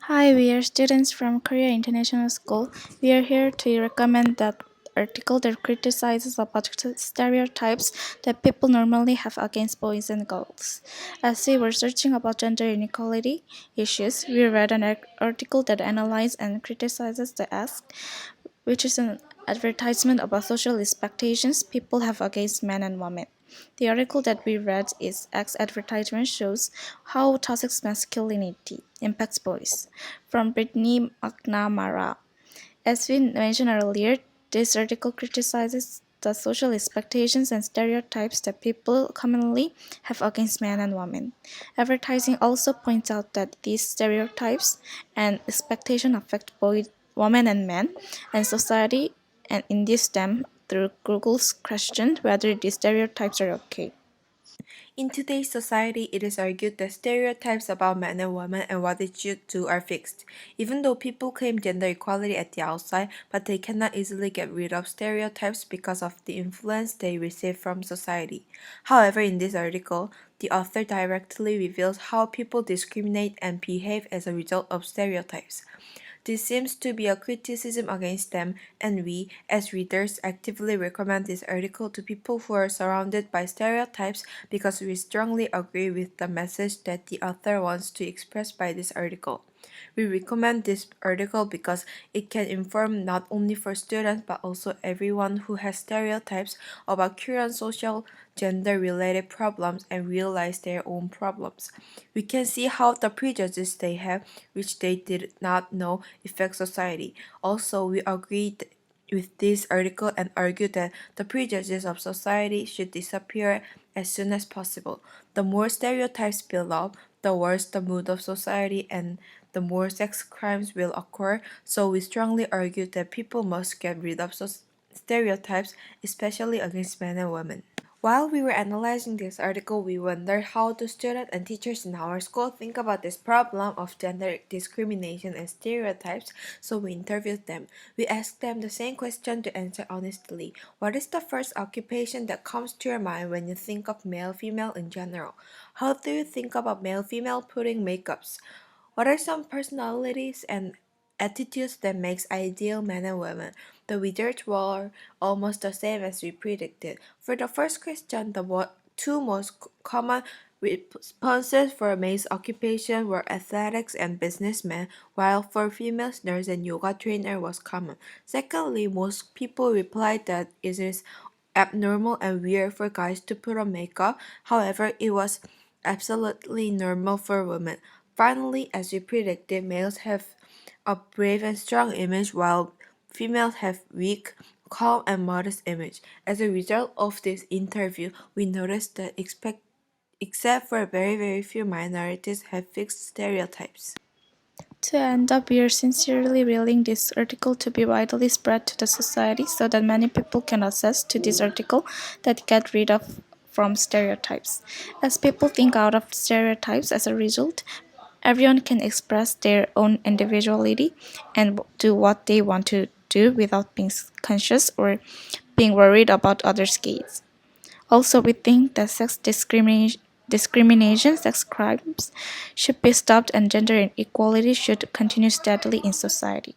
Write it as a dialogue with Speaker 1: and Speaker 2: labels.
Speaker 1: Hi, we are students from Korea International School. We are here to recommend that article that criticizes about stereotypes that people normally have against boys and girls. As we were searching about gender inequality issues, we read an article that analyzes and criticizes the ask, which is an advertisement about social expectations people have against men and women. The article that we read is X advertisement shows how toxic masculinity impacts boys from Brittany McNamara. As we mentioned earlier, this article criticizes the social expectations and stereotypes that people commonly have against men and women. Advertising also points out that these stereotypes and expectations affect both women and men and society and induce them through Google's question whether these stereotypes are okay.
Speaker 2: In today's society, it is argued that stereotypes about men and women and what they should do are fixed. Even though people claim gender equality at the outside, but they cannot easily get rid of stereotypes because of the influence they receive from society. However, in this article, the author directly reveals how people discriminate and behave as a result of stereotypes. This seems to be a criticism against them, and we, as readers, actively recommend this article to people who are surrounded by stereotypes because we strongly agree with the message that the author wants to express by this article. We recommend this article because it can inform not only for students but also everyone who has stereotypes about current social gender related problems and realize their own problems. We can see how the prejudices they have, which they did not know, affect society. Also, we agreed with this article and argue that the prejudices of society should disappear as soon as possible. The more stereotypes build up, the worse the mood of society and the more sex crimes will occur. So we strongly argue that people must get rid of stereotypes, especially against men and women. While we were analyzing this article, we wondered how do students and teachers in our school think about this problem of gender discrimination and stereotypes, so we interviewed them. We asked them the same question to answer honestly. What is the first occupation that comes to your mind when you think of male-female in general? How do you think about male-female putting makeups? What are some personalities and attitudes that makes ideal men and women? The results were almost the same as we predicted. For the first question, the two most common responses for males' occupation were athletics and businessmen, while for females, nurse and yoga trainer was common. Secondly, most people replied that it is abnormal and weird for guys to put on makeup. However, it was absolutely normal for women. Finally, as we predicted, males have a brave and strong image while females have weak, calm and modest image. As a result of this interview, we noticed that except for very few minorities have fixed stereotypes.
Speaker 1: To end up, we are sincerely willing this article to be widely spread to the society so that many people can access to this article that get rid of from stereotypes. As people think out of stereotypes as a result, everyone can express their own individuality and do what they want to do without being conscious or being worried about others' gaze. Also, we think that discrimination, sex crimes should be stopped and gender inequality should continue steadily in society.